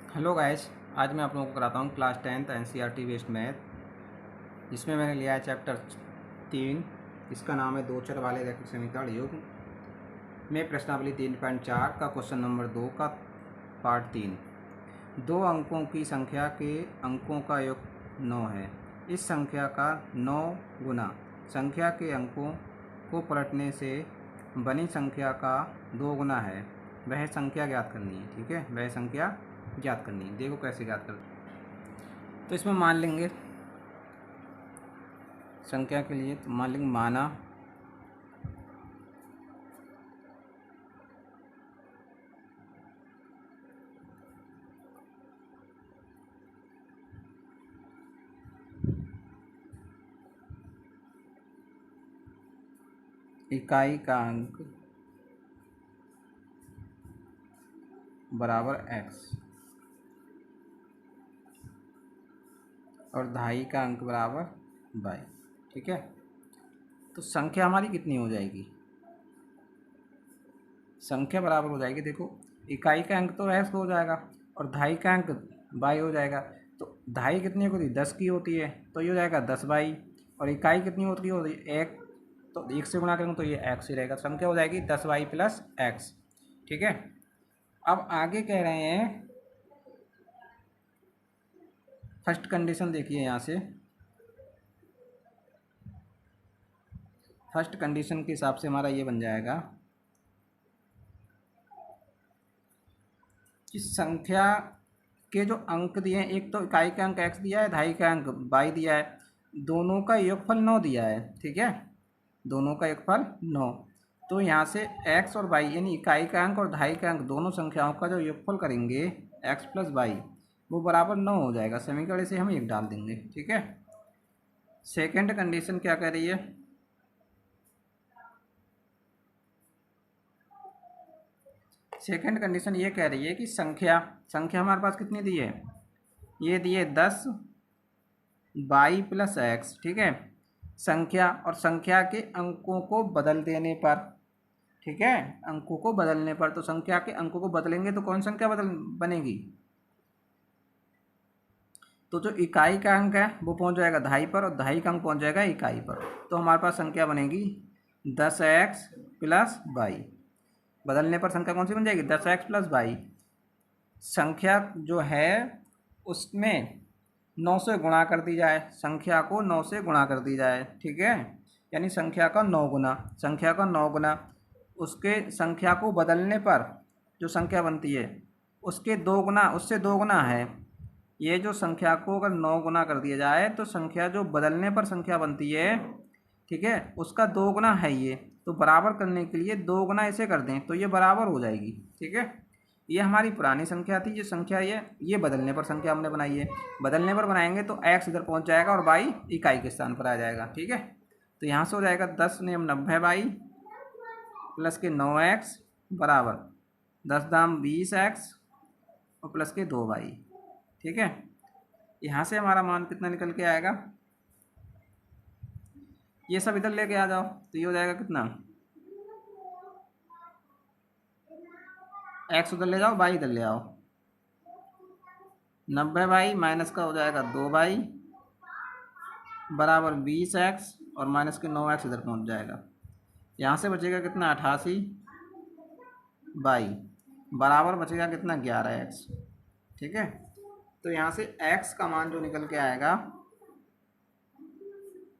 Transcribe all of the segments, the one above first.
Hello guys. आज मैं आप लोगों को कराता हूँ class 10th NCERT based math, जिसमें मैंने लिया है चैप्टर 3। इसका नाम है दो चर वाले रैखिक समीकरण युग्म में प्रश्नावली 3.4 का क्वेश्चन नंबर 2 का पार्ट 3। दो अंकों की संख्या के अंकों का योग 9 है। इस संख्या का 9 गुना संख्या के अंकों को पलटने से बनी संख्या का 2 गुना है। वह संख्या ज्ञात करनी है। ठीक है, वह संख्या ज्ञात करनी है। देखो कैसे ज्ञात करते हैं। तो इसमें मान लेंगे संख्या के लिए, तो मान लेंगे माना इकाई का अंक बराबर x और दहाई का अंक बराबर y। ठीक है, तो संख्या हमारी कितनी हो जाएगी? संख्या बराबर हो जाएगी, देखो इकाई का अंक तो x हो जाएगा और दहाई का अंक y हो जाएगा। तो दहाई कितनी होती है? 10 की होती है, तो ये हो जाएगा 10y। और इकाई कितनी होती है? 1, तो 1 से गुणा करेंगे तो ये x ही रहेगा। संख्या हो जाएगी 10y प्लस x। ठीक है, अब आगे कह रहे हैं फर्स्ट कंडीशन। देखिए यहाँ से फर्स्ट कंडीशन के हिसाब से हमारा ये बन जाएगा कि संख्या के जो अंक दिए हैं, एक तो इकाई का अंक x दिया है, दहाई का अंक y दिया है, दोनों का योगफल 9 दिया है। ठीक है, दोनों का योगफल 9। तो यहाँ से x और y यानी इकाई का अंक और दहाई का अंक दोनों संख्याओं का जो योगफल करेंगे x प्लस y वो बराबर 9 हो जाएगा। समीकरण से हम 1 डाल देंगे। ठीक है, सेकेंड कंडीशन क्या कह रही है? सेकेंड कंडीशन ये कह रही है कि संख्या हमारे पास कितनी दी है? ये दी है 10 y प्लस एक्स। ठीक है, संख्या और संख्या के अंकों को बदल देने पर, ठीक है, अंकों को बदलने पर, तो संख्या के अंकों को बदलेंगे तो कौन संख्या बनेगी? तो जो इकाई का अंक है वो पहुंच जाएगा दहाई पर और दहाई का अंक पहुंच जाएगा इकाई पर। तो हमारे पास संख्या बनेगी 10x प्लस वाई। बदलने पर संख्या कौन सी बन जाएगी? 10x plus Y. संख्या जो है उसमें 9 से गुणा कर दी जाए, संख्या को 9 से गुणा कर दी जाए। ठीक है, यानी संख्या का 9 गुना, संख्या का 9 गुना, उसके संख्या को बदलने पर जो संख्या बनती है उसके 2 गुना, उससे 2 गुना है। ये जो संख्या को अगर 9 गुना कर दिया जाए तो संख्या जो बदलने पर संख्या बनती है, ठीक है, उसका 2 गुना है ये। तो बराबर करने के लिए 2 गुना इसे कर दें तो ये बराबर हो जाएगी। ठीक है, ये हमारी पुरानी संख्या थी। ये संख्या ये बदलने पर संख्या हमने बनाई है। बदलने पर बनाएंगे तो x इधर पहुंच जाएगा और y इकाई के स्थान पर आ जाएगा। ठीक है, तो यहाँ से हो जाएगा 10 नियम 90y प्लस के 9x बराबर 10 दाम 20x और प्लस के 2y। ठीक है, यहाँ से हमारा मान कितना निकल के आएगा? ये सब इधर लेके आ जाओ तो ये हो जाएगा कितना? x उधर ले जाओ, y इधर ले आओ। 90y माइनस का हो जाएगा 2y बराबर 20x और माइनस के 9x इधर पहुंच जाएगा। यहाँ से बचेगा कितना? 88y बराबर बचेगा कितना? 11x। ठीक है, तो यहाँ से x का मान जो निकल के आएगा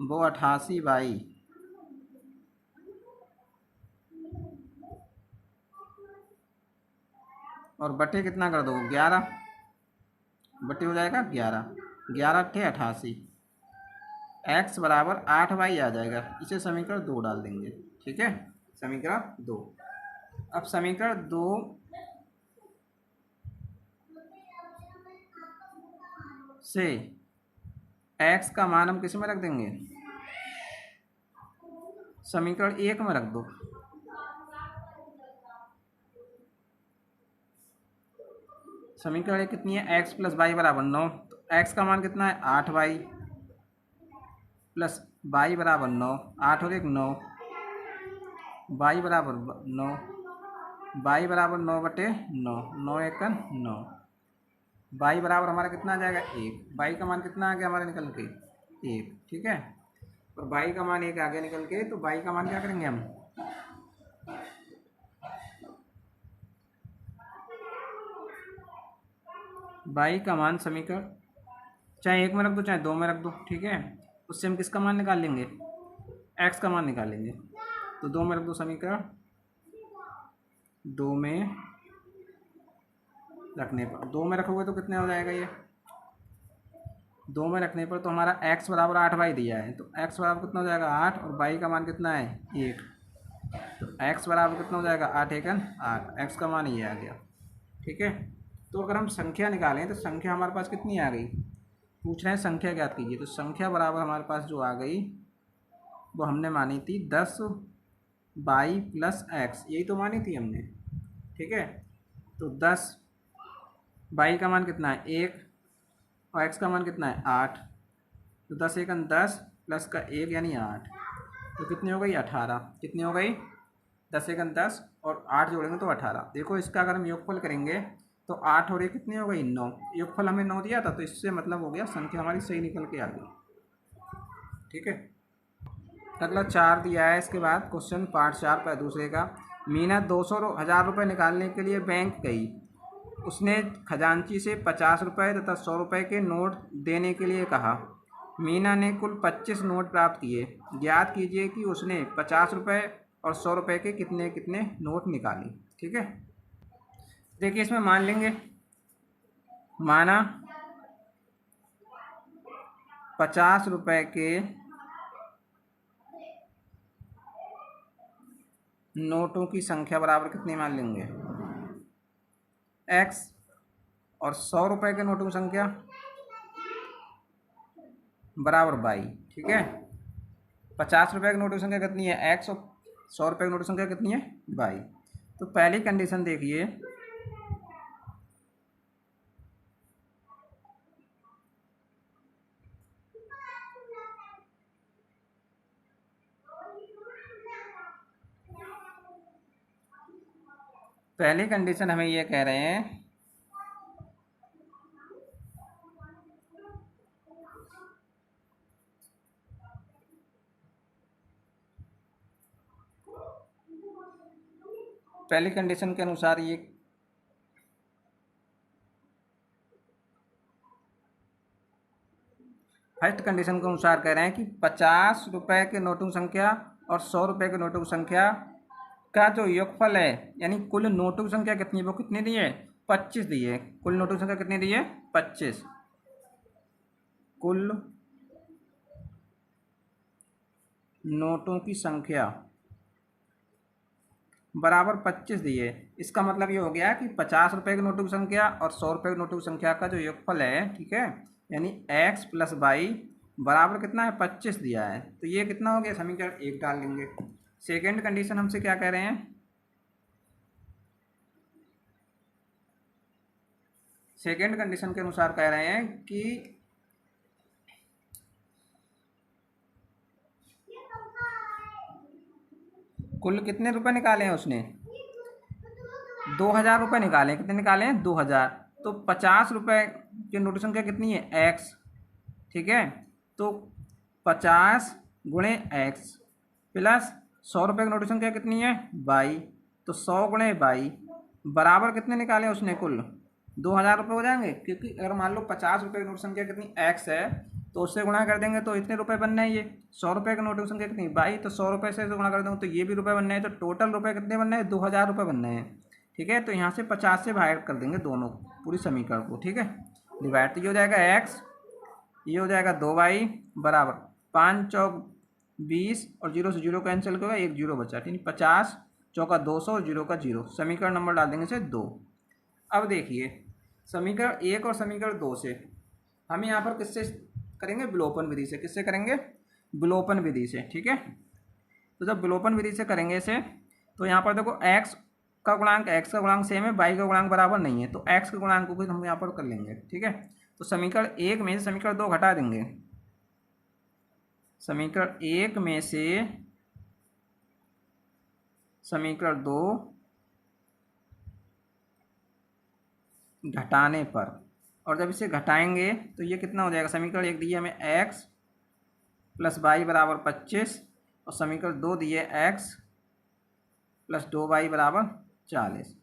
वो 88y और बटे कितना कर दो? 11 बटे हो जाएगा 11, 11 अट्ठे 88, x बराबर 8y आ जाएगा। इसे समीकरण 2 डाल देंगे। ठीक है, समीकरण 2। अब समीकरण 2 से x का मान हम किस में रख देंगे? समीकरण 1 में रख दो। समीकरण 1 कितनी है? x प्लस वाई बराबर 9। तो x का मान कितना है? 8y प्लस y बराबर 9, 8 और 1 9, y बराबर 9, y बराबर 9 बटे 9, 9 1 9। बाई बराबर हमारा कितना आ जाएगा 1। बाई का मान कितना आ गया हमारा निकल के 1, ठीक है। और बाई का मान 1 आ गया निकल के, तो बाई का मान क्या करेंगे हम, बाई का मान समीकरण चाहे 1 में रख दो चाहे 2 में रख दो, ठीक है। उससे हम किसका मान निकाल लेंगे, एक्स का मान निकाल लेंगे। तो 2 में रख दो समीकरण, 2 में रखने पर, 2 में रखोगे तो कितने हो जाएगा ये, 2 में रखने पर तो हमारा x बराबर 8 बाई दिया है, तो x बराबर कितना हो जाएगा 8, और बाई का मान कितना है 1, तो x बराबर कितना हो जाएगा 8 एकन 8, x का मान ये आ गया, ठीक है। तो अगर हम संख्या निकालें तो संख्या हमारे पास कितनी आ गई, पूछ रहे हैं संख्या ज्ञात कीजिए, तो संख्या बराबर हमारे पास जो आ गई वो हमने मानी थी 10 बाई प्लस x, यही तो मानी थी हमने, ठीक है। तो 10 बाई का मान कितना है 1 और x का मान कितना है 8, तो 10 एकन 10 प्लस का 1 यानी 8, तो कितनी हो गई 18, कितनी हो गई 10 एकन 10 और 8 जोड़ेंगे तो 18। देखो इसका अगर हम योगफल करेंगे तो 8 और 1 कितनी हो गई 9, योगफल हमें 9 दिया था, तो इससे मतलब हो गया संख्या हमारी सही निकल के आ गई, ठीक है। अगला 4 दिया है, इसके बाद क्वेश्चन पार्ट 4 पर दूसरे का, मीना 200,000 रुपये निकालने के लिए बैंक गई, उसने खजांची से 50 रुपये तथा 100 रुपये के नोट देने के लिए कहा। मीना ने कुल 25 नोट प्राप्त किए, ज्ञात कीजिए कि उसने 50 रुपये और 100 रुपये के कितने कितने नोट निकाले, ठीक है। देखिए इसमें मान लेंगे, माना 50 रुपये के नोटों की संख्या बराबर कितनी मान लेंगे x, और 100 रुपये के नोटों की संख्या बराबर बाई, ठीक है। 50 रुपये के नोटों की संख्या कितनी है x, और 100 रुपये की नोटों की संख्या कितनी है बाई। तो पहली कंडीशन देखिए, पहली कंडीशन हमें ये कह रहे हैं पहली कंडीशन के अनुसार ये फर्स्ट कंडीशन के अनुसार कह रहे हैं कि 50 रुपये के नोटों की संख्या और 100 रुपये के नोटों की संख्या का जो योगफल है, यानी कुल नोटों की संख्या कितनी है, वो कितनी दी है 25 दी है। कुल नोटों की संख्या कितनी दी है 25, कुल नोटों की संख्या बराबर 25 दी है। इसका मतलब ये हो गया कि 50 रुपये के नोटों की संख्या और 100 रुपये के नोटों की संख्या का जो योगफल है, ठीक है, यानी x प्लस बाई बराबर कितना है 25 दिया है, तो ये कितना हो गया समीकरण 1 डाल लेंगे। सेकेंड कंडीशन हमसे क्या कह रहे हैं, सेकेंड कंडीशन के अनुसार कह रहे हैं कि कुल कितने रुपए निकाले हैं उसने 2000 रुपये निकाले, कितने निकाले हैं 2000, तो 50 रुपये की नोट संख्या कितनी है x, ठीक है। तो 50 गुणे x प्लस 100 रुपये की नोट संख्या कितनी है बाई, तो 100 गुणे बाई बराबर कितने निकाले उसने कुल 2000 रुपये हो जाएंगे, क्योंकि अगर मान लो 50 रुपये की नोट संख्या कितनी x है तो उससे गुणा कर देंगे तो इतने रुपए बनने हैं। ये 100 रुपये की नोट की संख्या कितनी बाई, तो 100 रुपये से गुणा कर देंगे तो ये भी रुपए बनने हैं, तो टोटल रुपए कितने बनने हैं 2000 रुपये बनने हैं, ठीक है। तो यहाँ से 50 से डिवाइड कर देंगे दोनों पूरी समीकरण को, ठीक है। डिवाइड तो ये हो जाएगा x, ये हो जाएगा 2 बाई बराबर 5 चौक 20 और 0 से 0 कैंसिल होगा, 1 0 बचा, ठीक। 50 चौका 200 और 0 का 0, समीकरण नंबर डाल देंगे से 2। अब देखिए समीकरण 1 और समीकरण 2 से हम यहाँ पर किससे करेंगे विलोपन विधि से, किससे करेंगे विलोपन विधि से, ठीक है। तो जब विलोपन विधि से करेंगे इसे, तो यहाँ पर देखो x का गुणांक सेम है, y का गुणांक बराबर नहीं है, तो x के गुणांक को हम यहाँ पर कर लेंगे, ठीक है। तो समीकरण 1 में से समीकरण 2 घटा देंगे, समीकरण 1 में से समीकरण 2 घटाने पर और जब इसे घटाएंगे तो ये कितना हो जाएगा। समीकरण 1 दिए हमें x प्लस वाई बराबर 25 और समीकरण 2 दिए x प्लस 2y बराबर 40।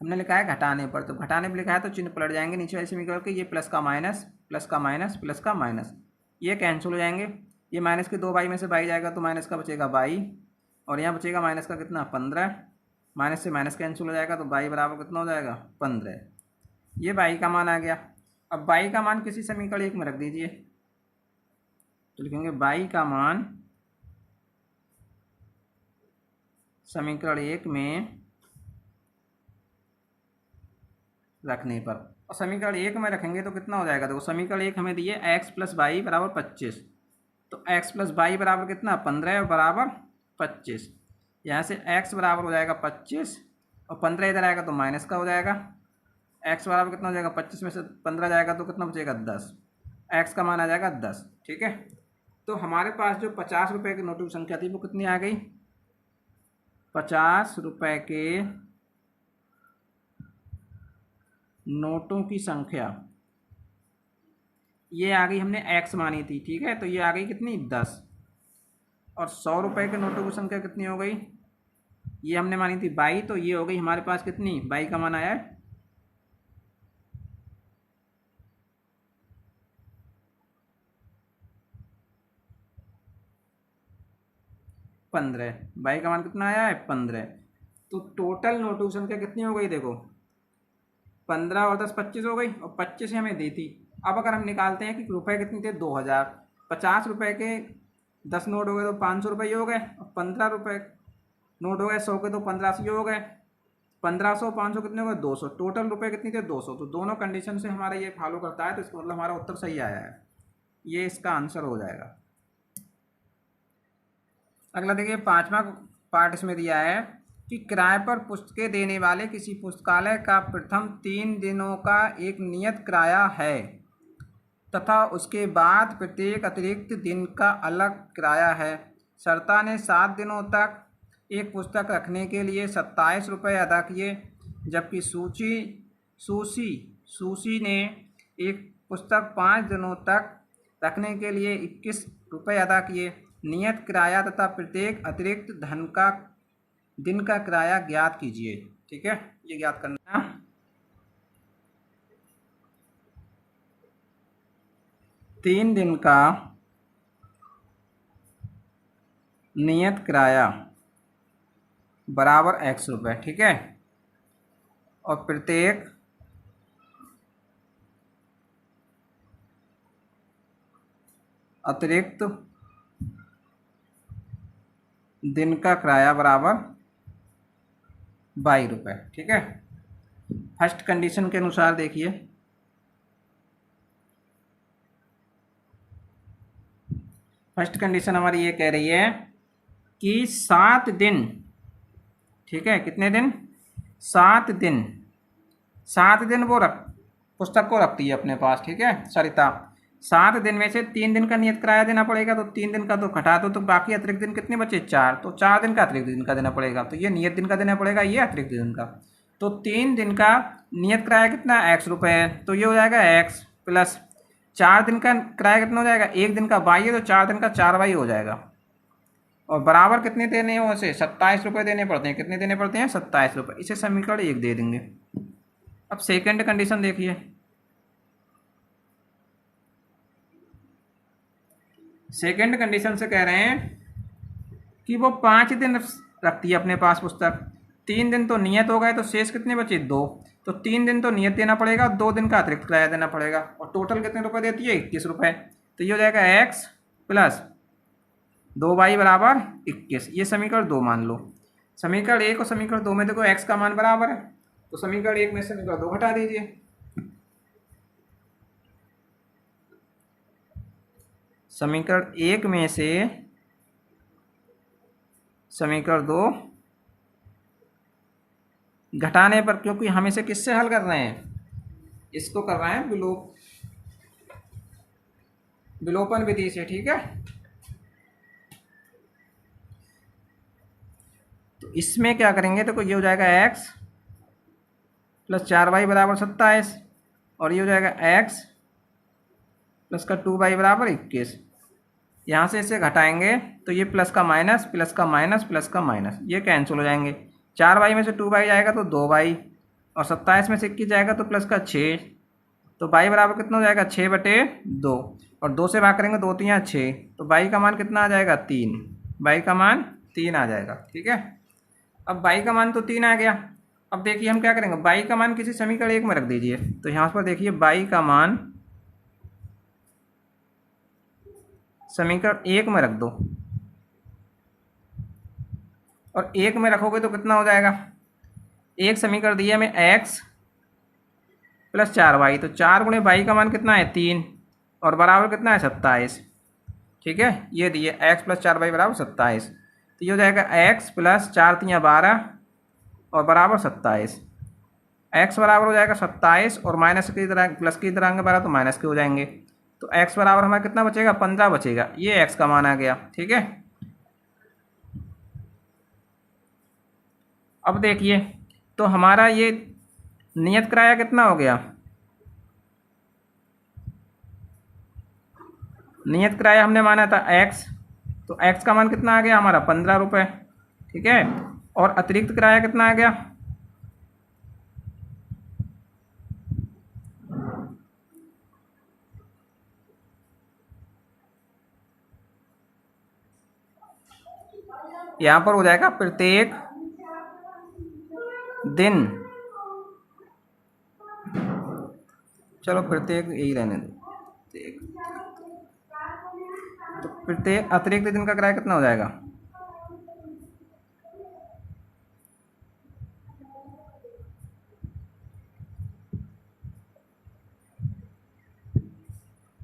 हमने लिखा है घटाने पर, तो घटाने पर लिखा है तो चिन्ह पलट जाएंगे नीचे वाले समीकरण के। ये प्लस का माइनस, प्लस का माइनस, प्लस का माइनस, ये कैंसिल हो जाएंगे। ये माइनस के 2 बाई में से बाई जाएगा तो माइनस का बचेगा बाई, और यहाँ बचेगा माइनस का कितना 15। माइनस से माइनस कैंसिल हो जाएगा तो बाई बराबर कितना हो जाएगा 15। ये बाई का मान आ गया। अब बाई का मान किसी समीकरण 1 में रख दीजिए, तो लिखेंगे बाई का मान समीकरण 1 में रखने पर, और समीकरण 1 में रखेंगे तो कितना हो जाएगा। देखो समीकरण 1 हमें दिए x प्लस वाई बराबर 25, तो x प्लस वाई बराबर कितना 15 और बराबर 25। यहाँ से x बराबर हो जाएगा 25 और 15 इधर आएगा तो माइनस का हो जाएगा। x बराबर कितना हो जाएगा 25 में से 15 जाएगा तो कितना बचेगा 10। x का मान आ जाएगा 10। ठीक है, तो हमारे पास जो 50 रुपये की नोटों की संख्या थी वो कितनी आ गई। 50 रुपये के नोटों की संख्या ये आ गई, हमने x मानी थी। ठीक है, तो ये आ गई कितनी 10। और 100 रुपये के नोटों की संख्या कितनी हो गई, ये हमने मानी थी 22, तो ये हो गई हमारे पास कितनी 22 का मान आया है 15। 22 का मान कितना आया है 15। तो टोटल नोटों की संख्या कितनी हो गई देखो 15 और 10 25 हो गई, और 25 हमें दी थी। अब अगर हम निकालते हैं कि रुपए कितने थे 2000, 50 रुपये के 10 नोट हो गए तो 500 रुपये हो गए, और 15 रुपये नोट हो गए 100 के तो 1500 हो गए। 1500 500 कितने हो गए 200। टोटल रुपए कितनी थे 200। तो दोनों कंडीशन से हमारा ये फॉलो करता है, तो इसका मतलब हमारा उत्तर सही आया है। ये इसका आंसर हो जाएगा। अगला देखिए 5वां पार्ट इसमें दिया है कि किराए पर पुस्तकें देने वाले किसी पुस्तकालय का प्रथम 3 दिनों का एक नियत किराया है तथा उसके बाद प्रत्येक अतिरिक्त दिन का अलग किराया है। शर्ता ने 7 दिनों तक एक पुस्तक रखने के लिए 27 रुपये अदा किए, जबकि सूसी ने एक पुस्तक 5 दिनों तक रखने के लिए 21 रुपये अदा किए। नियत किराया तथा प्रत्येक अतिरिक्त दिन का किराया ज्ञात कीजिए। ठीक है, ये ज्ञात करना है। 3 दिन का नियत किराया बराबर x रुपये। ठीक है, और प्रत्येक अतिरिक्त दिन का किराया बराबर 22 रुपये। ठीक है, फर्स्ट कंडीशन के अनुसार देखिए, फर्स्ट कंडीशन हमारी ये कह रही है कि 7 दिन, ठीक है कितने दिन 7 दिन, 7 दिन वो पुस्तक को रखती है अपने पास। ठीक है, सरिता 7 दिन में से 3 दिन का नियत किराया देना पड़ेगा, तो 3 दिन का तो घटा दो, तो बाकी अतिरिक्त दिन कितने बचे 4, तो 4 दिन का अतिरिक्त दिन का देना पड़ेगा। तो ये नियत दिन का देना पड़ेगा, ये अतिरिक्त दिन का। तो 3 दिन का नियत किराया कितना x रुपये है, तो ये हो जाएगा x प्लस 4 दिन का किराया कितना हो जाएगा, 1 दिन का y है तो 4 दिन का 4y हो जाएगा, और बराबर कितने देने हैं उसे 27 रुपये देने पड़ते हैं। कितने देने पड़ते हैं 27 रुपये। इसे समीकरण 1 दे देंगे। अब सेकंड कंडीशन देखिए, सेकंड कंडीशन से कह रहे हैं कि वो 5 दिन रखती है अपने पास पुस्तक, 3 दिन तो नियत हो गए, तो शेष कितने बचे 2, तो 3 दिन तो नियत देना पड़ेगा, 2 दिन का अतिरिक्त किराया देना पड़ेगा, और टोटल कितने रुपए देती है 21 रुपये। तो ये हो जाएगा x प्लस 2y बराबर 21। ये समीकरण 2 मान लो। समीकरण 1 और समीकरण 2 में देखो x का मान बराबर है, तो समीकरण 1 में समीकरण 2 घटा दीजिए। समीकरण 1 में से समीकरण 2 घटाने पर, क्योंकि हम इसे किससे हल कर रहे हैं, इसको कर रहे हैं विलोपन विधि से। ठीक है, तो इसमें क्या करेंगे, तो ये हो जाएगा x प्लस 4y बराबर 27, और ये हो जाएगा x प्लस का 2y बराबर 21। यहाँ से इसे घटाएंगे तो ये प्लस का माइनस प्लस का माइनस प्लस का माइनस ये कैंसिल हो जाएंगे। 4y में से 2y जाएगा तो 2y, और 27 में से 21 जाएगा तो प्लस का 6, तो y बराबर कितना हो जाएगा 6/2, और 2 से भाग करेंगे 2 3 6, तो y का मान कितना आ जाएगा 3, y का मान 3 आ जाएगा। ठीक है, अब y का मान तो 3 आ गया। अब देखिए हम क्या करेंगे, y का मान किसी समीकरण 1 में रख दीजिए। तो यहाँ पर देखिए y का मान समीकरण 1 में रख दो, और 1 में रखोगे तो कितना हो जाएगा, एक समीकरण दिया हमें x प्लस 4y, तो 4 गुणे y का मान कितना है 3, और बराबर कितना है 27। ठीक है, ये दिए x प्लस 4y बराबर 27, तो ये हो जाएगा x प्लस 4 3 12 और बराबर 27। x बराबर हो जाएगा 27, और माइनस की तरह प्लस की तरह आएंगे बराबर तो माइनस के हो जाएंगे, तो x बराबर हमारा कितना बचेगा 15 बचेगा। ये x का मान आ गया। ठीक है, अब देखिए तो हमारा ये नियत किराया कितना हो गया, नियत किराया हमने माना था x, तो x का मान कितना आ गया हमारा 15 रुपये। ठीक है, और अतिरिक्त किराया कितना आ गया, यहाँ पर हो जाएगा प्रत्येक दिन, चलो प्रत्येक यही रहने दो, तो प्रत्येक अतिरिक्त दिन का किराया कितना हो जाएगा,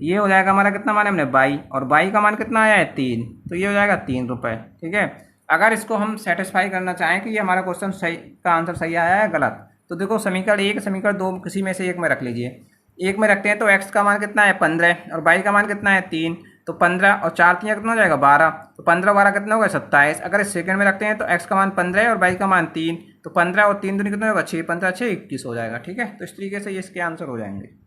ये हो जाएगा हमारा कितना मान है हमने 22, और 22 का मान कितना आया है 3, तो ये हो जाएगा 3 रुपये। ठीक है, अगर इसको हम सेटिस्फाई करना चाहें कि ये हमारा क्वेश्चन सही का आंसर सही आया है गलत, तो देखो समीकरण 1 समीकरण 2 किसी में से एक में रख लीजिए। एक में रखते हैं तो x का मान कितना है 15, और y का मान कितना है 3, तो 15 और 4 3 कितना हो जाएगा 12, तो 15 12 कितना होगा 27। अगर इस सेकंड में रखते हैं तो x का मान 15 और y का मान 3, तो 15 और 3 दूनी कितना होगा 6, 15 6 21 हो जाएगा। ठीक है, तो इस तरीके से ये इसके आंसर हो जाएंगे।